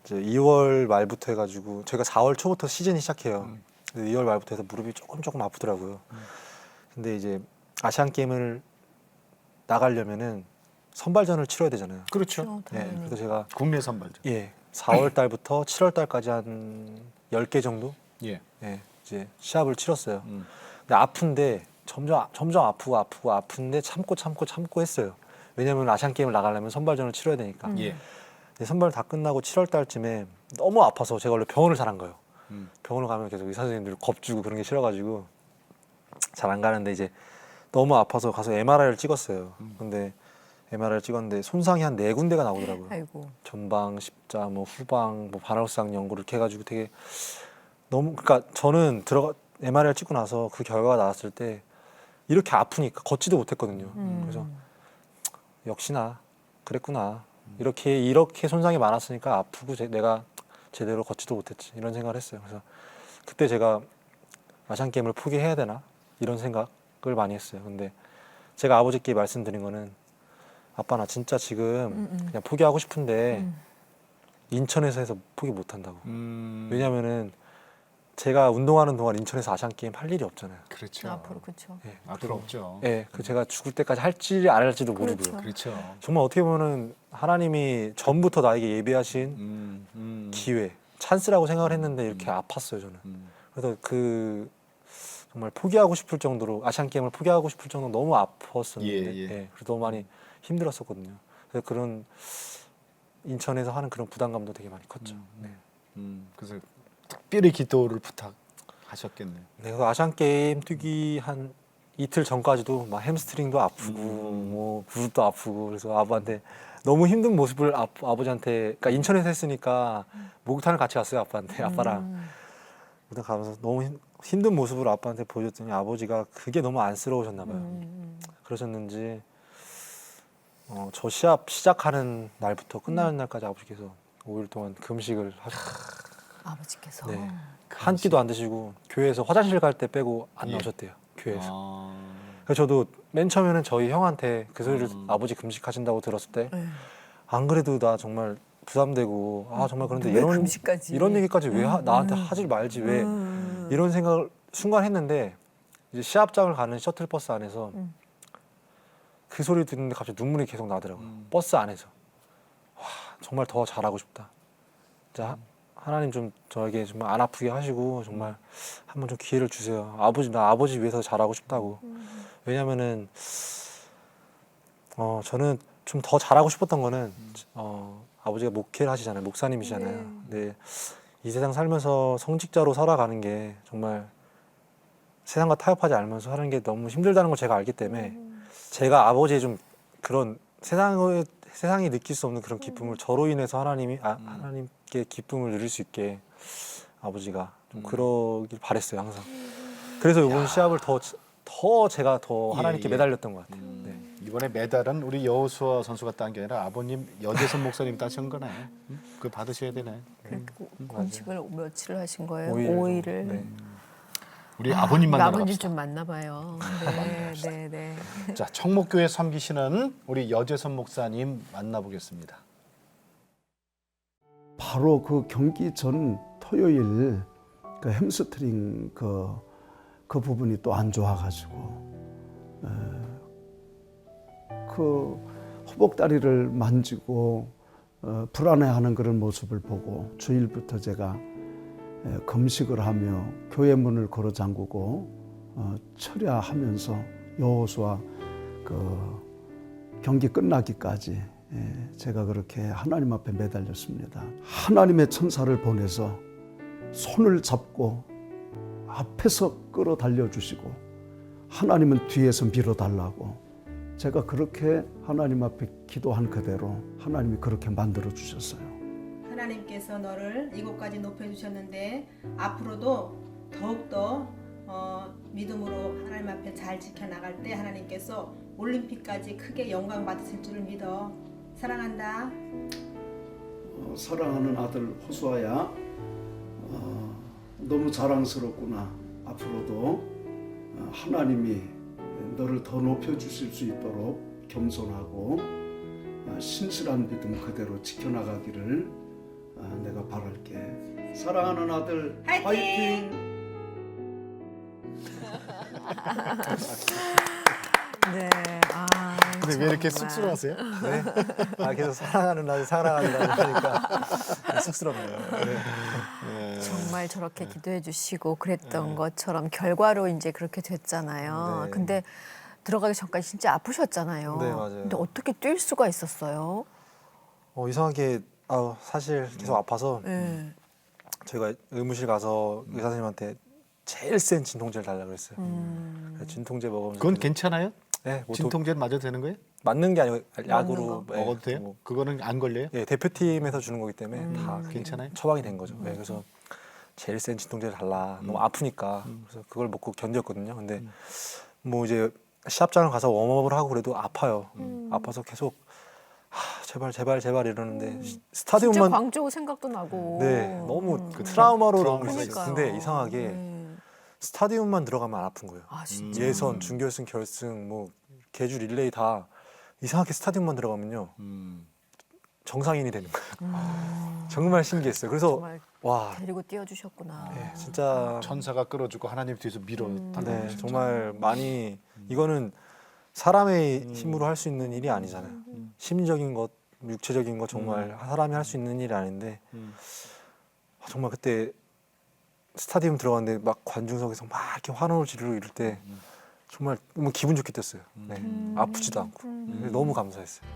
이제 2월 말부터 해가지고 제가 4월 초부터 시즌이 시작해요. 그래서 2월 말부터 해서 무릎이 조금 아프더라고요. 근데 이제 아시안 게임을 나가려면은 선발전을 치러야 되잖아요.
그렇죠.
네,
당연히.
그래서 제가
국내 선발전.
4월 달부터 7월 달까지 한 10개 정도
예,
이제 시합을 치렀어요.
음.
근데 아픈데 점점 아프고 아픈데 참고 했어요. 왜냐면 아시안 게임을 나가려면 선발전을 치러야 되니까.
예,
근데 선발 다 끝나고 7월 달쯤에 너무 아파서 제가 원래 병원을 잘 안 가요. 병원을 가면 계속 의사 선생님들 겁주고 그런 게 싫어가지고 잘 안 가는데 이제 너무 아파서 가서 MRI를 찍었어요. 근데 MRI를 찍었는데 손상이 한 4군데가 나오더라고요.
아이고.
전방, 십자, 뭐 후방, 뭐 반월상 연구 이렇게 해가지고 되게 너무 그러니까 저는 MRI를 찍고 나서 그 결과가 나왔을 때 이렇게 아프니까 걷지도 못했거든요. 그래서 역시나 그랬구나. 이렇게 손상이 많았으니까 아프고 내가 제대로 걷지도 못했지 이런 생각을 했어요. 그래서 그때 제가 아시안 게임을 포기해야 되나 이런 생각을 많이 했어요. 근데 제가 아버지께 말씀드린 거는 아빠 나 진짜 지금 그냥 포기하고 싶은데 인천에서 해서 포기 못 한다고. 왜냐면은 제가 운동하는 동안 인천에서 아시안 게임 할 일이 없잖아요.
그렇죠.
앞으로 그렇죠.
예,
앞으로 없죠.
예, 그 제가 죽을 때까지 할지 안 할지도
그렇죠.
모르고요.
그렇죠.
정말 어떻게 보면은 하나님이 전부터 나에게 예비하신 기회, 찬스라고 생각을 했는데 이렇게 아팠어요 저는. 그래서 그 정말 포기하고 싶을 정도로 아시안 게임을 포기하고 싶을 정도로 너무 아팠었는데,
예.
그래서 너무 많이 힘들었었거든요. 그래서 그런 인천에서 하는 그런 부담감도 되게 많이 컸죠. 네.
그래서 특별히 기도를 부탁하셨겠네요.
네, 그래서 아시안 게임 뛰기 한 이틀 전까지도 막 햄스트링도 아프고 뭐 무릎도 아프고 그래서 아버한테 너무 힘든 모습을 아버지한테 그러니까 인천에서 했으니까 목욕탕을 같이 갔어요 아빠한테 아빠랑 그때 가면서 너무 힘든 모습을 아빠한테 보여줬더니 아버지가 그게 너무 안쓰러우셨나 봐요. 그러셨는지 저 시합 시작하는 날부터 끝나는 날까지 아버지께서 5일 동안 금식을 하셨어요.
아버지께서.
네. 한 끼도 안 드시고 교회에서 화장실 갈 때 빼고 안
예.
나오셨대요. 교회에서.
아,
그래서 저도 맨 처음에는 저희 형한테 그 소리를 아버지 금식하신다고 들었을 때 안 그래도 나 정말 부담되고 정말 그런데
왜 금식까지?
이런 얘기까지 왜 나한테 하지 말지 왜 이런 생각을 순간 했는데 이제 시합장을 가는 셔틀버스 안에서 그 소리 듣는데 갑자기 눈물이 계속 나더라고요. 버스 안에서 와 정말 더 잘하고 싶다. 진짜 하나님 좀 저에게 좀 안 아프게 하시고 정말 한번 좀 기회를 주세요. 나 아버지 위해서 잘하고 싶다고. 왜냐면은 저는 좀 더 잘하고 싶었던 거는 아버지가 목회를 하시잖아요. 목사님이시잖아요. 근데 이 세상 살면서 성직자로 살아가는 게 정말 세상과 타협하지 않으면서 하는 게 너무 힘들다는 걸 제가 알기 때문에 제가 아버지의 좀 그런 세상이 느낄 수 없는 그런 기쁨을 저로 인해서 하나님께 기쁨을 누릴 수 있게 아버지가 좀 그러길 바랬어요 항상. 그래서 이번 시합을 제가 더 하나님께 매달렸던 것 같아요. 네.
이번에 메달은 우리 여호수아 선수가 딴 게 아니라 아버님 여재선 목사님 따신 거네. 그거 받으셔야 되네.
금식을 며칠을 하신 거예요?
5일
5일을.
네.
우리 아버님 만나러
아버님
갑시다.
좀 만나봐요. 네.
자, 청목교회 섬기시는 우리 여재선 목사님 만나보겠습니다.
바로 그 경기 전 토요일 그 햄스트링 그 부분이 또 안 좋아가지고 허벅다리를 만지고 불안해하는 그런 모습을 보고 주일부터 제가 금식을 하며 교회 문을 걸어 잠그고 철야하면서 여호수아 그 경기 끝나기까지 제가 그렇게 하나님 앞에 매달렸습니다. 하나님의 천사를 보내서 손을 잡고 앞에서 끌어달려 주시고 하나님은 뒤에서 밀어달라고 제가 그렇게 하나님 앞에 기도한 그대로 하나님이 그렇게 만들어 주셨어요.
하나님께서 너를 이곳까지 높여주셨는데 앞으로도 더욱더 믿음으로 하나님 앞에 잘 지켜나갈 때 하나님께서 올림픽까지 크게 영광 받으실 줄을 믿어. 사랑한다.
사랑하는 아들 호수아야, 너무 자랑스럽구나. 앞으로도 하나님이 너를 더 높여주실 수 있도록 겸손하고 신실한 믿음 그대로 지켜나가기를 내가 바랄게. 사랑하는 아들
화이팅!
화이팅!
네.
근데 왜 이렇게
정말.
쑥스러워하세요?
네. 계속 사랑하는 날 사랑한다고 하니까 쑥스럽네요. 네.
정말 저렇게 기도해 주시고 그랬던 것처럼 결과로 이제 그렇게 됐잖아요.
네.
근데 들어가기 전까지 진짜 아프셨잖아요.
네, 맞아요.
근데 어떻게 뛸 수가 있었어요?
이상하게 사실 계속 아파서
네.
저희가 의무실 가서 의사 선생님한테 제일 센 진통제를 달라고 그랬어요. 진통제 먹으면서
그건
계속-
괜찮아요?
네, 뭐
진통제를 맞아도 되는 거예요?
맞는 게 아니고
거.
약으로
먹어도 돼요?
뭐,
그거는 안 걸려요?
예, 대표팀에서 주는 거기 때문에 다 그게
괜찮아요?
처방이 된 거죠. 네, 그래서 제일 센 진통제를 달라. 너무 아프니까. 그래서 그걸 먹고 견뎠거든요. 근데 뭐 이제 시합장을 가서 웜업을 하고 그래도 아파요. 아파서 계속 제발 제발 제발 이러는데
진짜
스타디움만
광주 생각도 나고.
네 너무
그
트라우마로
트라우마
너무
있어요.
있어요. 근데 이상하게 스타디움만 들어가면 안 아픈 거예요.
아 진짜.
예선, 준결승, 결승, 뭐 계주 릴레이 다 이상하게 스타디움만 들어가면요 정상인이 되는 거예요. 정말 신기했어요. 그래서
정말
와,
데리고 뛰어주셨구나.
네, 진짜
천사가 끌어주고 하나님 뒤에서 밀어 달라고.
네, 정말 많이 이거는 사람의 힘으로 할 수 있는 일이 아니잖아요. 심리적인 것, 육체적인 것 정말 사람이 할 수 있는 일이 아닌데 정말 그때 스타디움 들어갔는데 막 관중석에서 막 이렇게 환호를 지르고 이럴 때 정말 너무 기분 좋게 뛰었어요. 네, 아프지도 않고 너무 감사했어요.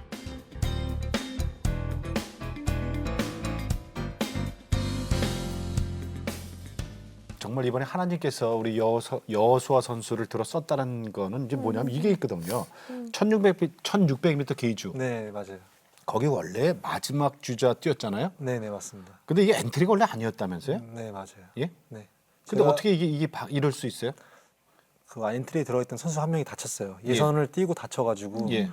정말 이번에 하나님께서 우리 여호수아 선수를 들어 썼다는 거는 이제 뭐냐면 이게 있거든요. 1600m 계주.
네, 맞아요.
거기 원래 마지막 주자 뛰었잖아요.
네, 네, 맞습니다.
근데 이게 엔트리가 원래 아니었다면서요?
네, 맞아요.
예?
네.
근데
제가
어떻게 이게 이럴 수 있어요?
그 엔트리에 들어있던 선수 한 명이 다쳤어요. 예선을 뛰고 다쳐가지고
예.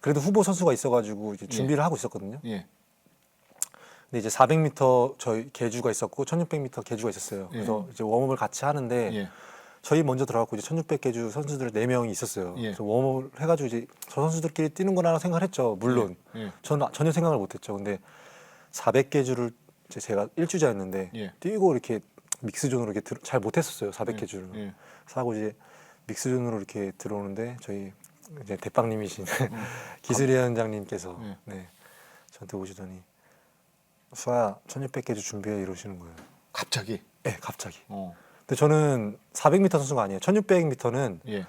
그래도 후보 선수가 있어가지고 이제 준비를 하고 있었거든요.
예.
근데 이제 400m 저희 계주가 있었고 1600m 계주가 있었어요.
예.
그래서 이제 웜업을 같이 하는데
예.
저희 먼저 들어갔고 이제 1600 계주 선수들 4명이 있었어요.
예.
그래서 웜업을 해가지고 이제 저 선수들끼리 뛰는 거라고 생각을 했죠. 물론
예.
저는 전혀 생각을 못했죠. 근데 400 계주를 제가 1주자였는데
예.
뛰고 이렇게 믹스존으로 이렇게 잘 못했었어요. 400 계주를.
예.
그래서 하고 이제 믹스존으로 이렇게 들어오는데 저희 이제 대빵님이신 기술위원장님께서
예.
네, 저한테 오시더니 수아야 1600계주 준비해 이러시는 거예요.
갑자기.
네, 갑자기.
어.
근데 저는 400m 선수가 아니에요. 1600m는
예.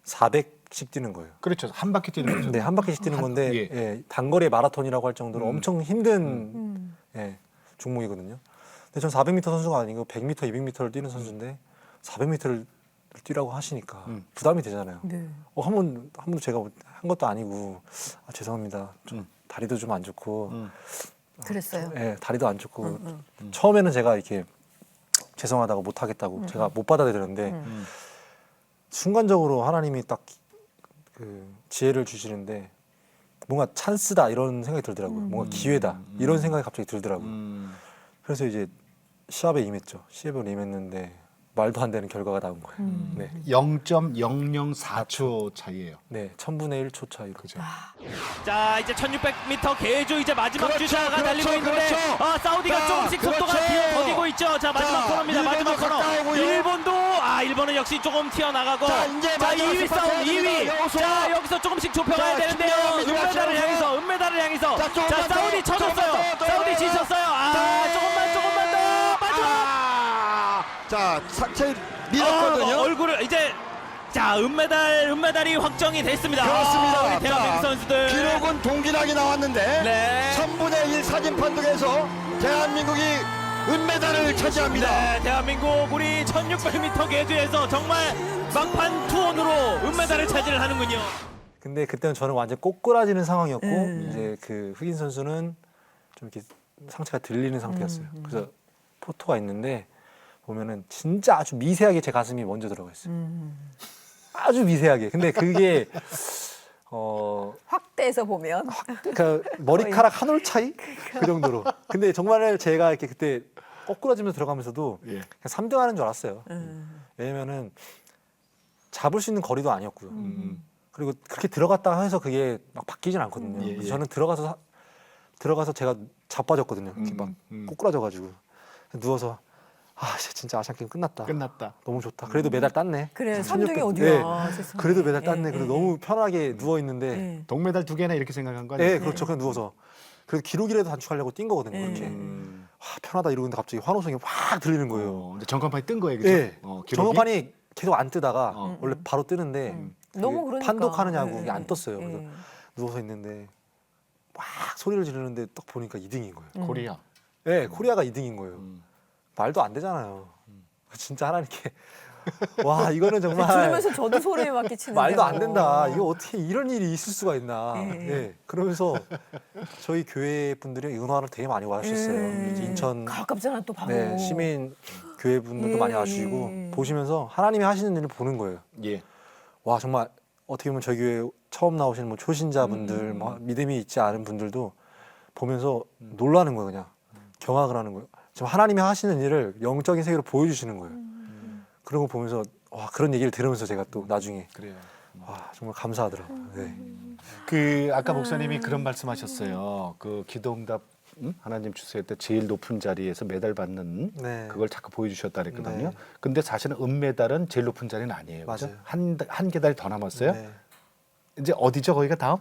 400씩 뛰는 거예요.
그렇죠. 한 바퀴 뛰는 거죠.
네, 한 바퀴씩 뛰는 건데
예.
예, 단거리 마라톤이라고 할 정도로 엄청 힘든
음.
예, 종목이거든요. 근데 전 400m 선수가 아니고 100m, 200m를 뛰는 선수인데 400m를 뛰라고 하시니까 부담이 되잖아요.
네.
한 번도 제가 한 것도 아니고 죄송합니다. 좀 다리도 좀 안 좋고
그랬어요.
예, 다리도 안 좋고 처음에는 제가 이렇게 죄송하다고 못 하겠다고 제가 못 받아들였는데 순간적으로 하나님이 딱 그 지혜를 주시는데 뭔가 찬스다 이런 생각이 들더라고요. 뭔가 기회다 이런 생각이 갑자기 들더라고요. 그래서 이제 시합에 임했죠. 시합에 임했는데 말도 안 되는 결과가 나온 거예요. 네,
0.004초 차이예요.
네, 1000분의 1초 차이로.
그죠?
자 이제 1600m 계주 이제 마지막
그렇죠,
주자가 달리고 있는데
그렇죠.
사우디가
자,
조금씩 속도가
그렇지.
더디고 있죠. 자 마지막
자,
코너입니다. 마지막
일본도
코너.
가까이 오고요.
일본은 역시 조금 튀어나가고
자, 이제
자
마지막
2위 싸움
스파트입니다.
2위.
여호수아.
자 여기서 조금씩 좁혀가야
자,
되는데요.
중요합니다.
은메달을 향해서
자, 조금만
자 사우디
더,
쳐줬어요.
조금만 더,
사우디 지쳤어요. 조금만 더 마지막.
자, 상체 밀었거든요.
얼굴을 이제 자 은메달이 확정이 됐습니다.
그렇습니다.
우리 대한민국
자,
선수들
기록은 동일하게 나왔는데
네.
1000분의 1 사진 판독에서 대한민국이 은메달을 차지합니다.
네, 대한민국 우리 1600m 계주에서 정말 막판 투혼으로 은메달을 차지를 하는군요.
근데 그때는 저는 완전 꼬꾸라지는 상황이었고 이제 그 흑인 선수는 좀 이렇게 상체가 들리는 상태였어요. 그래서 포토가 있는데 보면은 진짜 아주 미세하게 제 가슴이 먼저 들어가 있어요. 아주 미세하게. 근데 그게
확대해서 보면
그러니까 머리카락 한 올 차이 그 정도로. 근데 정말 제가 이렇게 그때 꼬꾸라지면서 들어가면서도
예.
그냥 3등 하는 줄 알았어요. 왜냐면은 잡을 수 있는 거리도 아니었고요. 그리고 그렇게 들어갔다 해서 그게 막 바뀌진 않거든요.
예,
그래서
예.
저는 들어가서 제가 자빠졌거든요. 이렇게 막 꼬꾸라져가지고 누워서 진짜 아시안 게임 끝났다.
끝났다.
너무 좋다. 그래도 메달 땄네.
그래
1600.
3등이 어디야?
네.
세상에.
그래도 메달 땄네.
예,
그래도
예,
너무 편하게 누워 있는데.
예.
동메달 2개나 이렇게 생각한 거 아니에요?
네, 그렇죠. 그냥 누워서. 그래도 기록이라도 단축하려고 뛴 거거든요. 이렇게. 편하다 이러는데 갑자기 환호성이 확 들리는 거예요.
이제 전광판이 뜬 거예요, 그죠?
네.
기록이?
정판이 계속 안 뜨다가
어.
원래 바로 뜨는데
너무
그
그러니까.
판독하느냐고 이게
예,
안 떴어요.
예.
그래서 누워서 있는데 막 소리를 지르는데 딱 보니까 2등인 거예요.
코리아.
네, 코리아가 2등인 거예요.
음.
말도 안 되잖아요. 진짜 하나님께 와 이거는 정말
들으면서 저도 소리에 막 끼치는데
말도 안
뭐.
된다. 이거 어떻게 이런 일이 있을 수가 있나.
예.
예. 그러면서 저희 교회 분들이 응원을 되게 많이 와주셨어요. 이제 인천
가깝잖아 또 바로.
네, 시민 교회 분들도 많이 와주시고
예.
보시면서 하나님이 하시는 일을 보는 거예요.
예.
와 정말 어떻게 보면 저희 교회 처음 나오시는 뭐 초신자분들, 뭐 믿음이 있지 않은 분들도 보면서 놀라는 거예요, 그냥 경악을 하는 거예요. 지금 하나님이 하시는 일을 영적인 세계로 보여주시는 거예요. 그런 거 보면서 와 그런 얘기를 들으면서 제가 또 나중에
그래요.
와 정말 감사하더라고요. 네.
그 아까 목사님이 그런 말씀하셨어요. 그 기도응답 하나님 주실 때 제일 높은 자리에서 메달 받는
네.
그걸 자꾸 보여주셨다 그랬거든요.
네.
근데 사실은 은메달은 제일 높은 자리는 아니에요. 그죠?
맞아요.
한 계달 더 남았어요.
네.
이제 어디죠? 거기가 다음?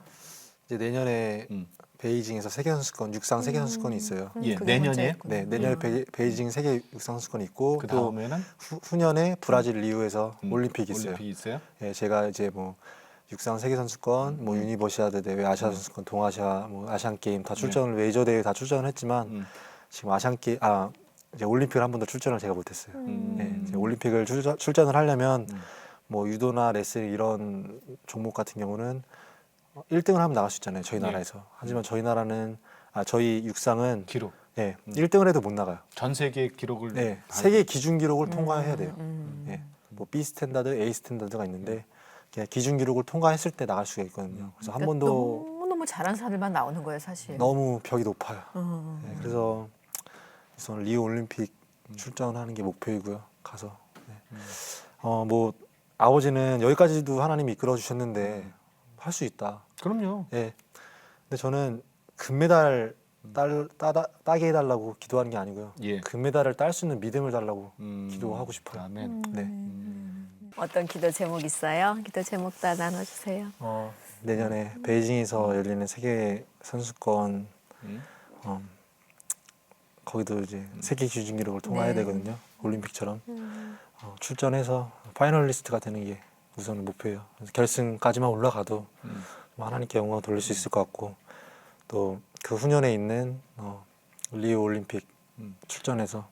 이제 내년에
음.
베이징에서 세계 선수권 육상 세계 선수권이 있어요.
예,
그게
내년에?
문제였구나.
네, 내년에 베이징 세계 육상 선수권이 있고
그
또
다음에는
후년에 브라질 리우에서 올림픽이 있어요.
올림픽이 있어요.
예, 제가 이제 뭐 육상 세계 선수권, 뭐 유니버시아드 대회, 아시아 선수권, 동아시아, 뭐 아시안 게임 다 출전을 메이저 대회 다 출전을 했지만 지금 이제 올림픽을 한 번도 출전을 제가 못했어요. 예, 이제 올림픽을 출전을 하려면 뭐 유도나 레슬 이런 종목 같은 경우는 1등을 하면 나갈 수 있잖아요. 저희
네.
나라에서. 하지만 저희 육상은
기록.
예, 1등을 해도 못 나가요.
전 세계 기록을
네,
다
세계 기준 기록을 통과해야 돼요. 예, 뭐 B 스탠다드, A 스탠다드가 있는데 그냥 기준 기록을 통과했을 때 나갈 수가 있거든요. 그래서 한 번도
너무 잘한 사람들만 나오는 거예요 사실.
너무 벽이 높아요.
어.
네, 그래서 저는 리우 올림픽 출전하는 게 목표이고요. 가서 뭐 아버지는 여기까지도 하나님이 이끌어 주셨는데 할 수 있다.
그럼요.
예. 근데 저는 금메달 따게 해달라고 기도하는 게 아니고요.
예.
금메달을 딸 수 있는 믿음을 달라고 기도하고 싶어요.
아멘.
네.
어떤 기도 제목 있어요? 기도 제목 다 나눠주세요.
내년에 베이징에서 열리는 세계 선수권 거기도 이제 세계 기준 기록을 통과해야
네.
되거든요. 올림픽처럼 출전해서 파이널리스트가 되는 게 우선 목표예요. 그래서 결승까지만 올라가도 하나님께 영광 돌릴 수 있을 것 같고 또 그 후년에 있는 리우 올림픽 출전해서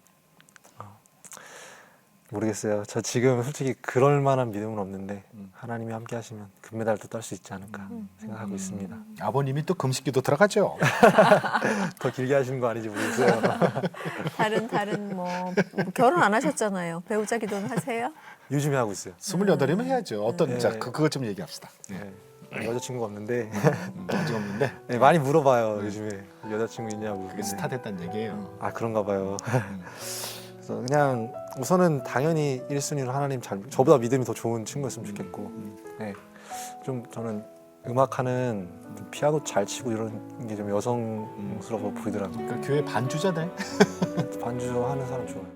모르겠어요. 저 지금 솔직히 그럴 만한 믿음은 없는데 하나님이 함께 하시면 금메달도 딸 수 있지 않을까 생각하고 있습니다.
아버님이 또 금식기도 들어가죠.
더 길게 하시는 거 아닌지 모르겠어요.
다른 뭐 결혼 안 하셨잖아요. 배우자 기도는 하세요?
요즘에 하고 있어요.
28이면 해야죠. 어떤
네.
자 그것 좀 얘기합시다.
네. 여자친구가 없는데
아직 없는데
네, 많이 물어봐요. 요즘에 여자친구 있냐고.
그게 스타 됐다는 얘기예요.
아 그런가 봐요. 그래서 그냥 우선은 당연히 1순위로 하나님 저보다 믿음이 더 좋은 친구였으면 좋겠고 네. 좀 저는 음악하는 좀 피아노 잘 치고 이런 게 좀 여성스러워 보이더라고요.
그러니까 교회 반주자네.
반주하는 사람 좋아요.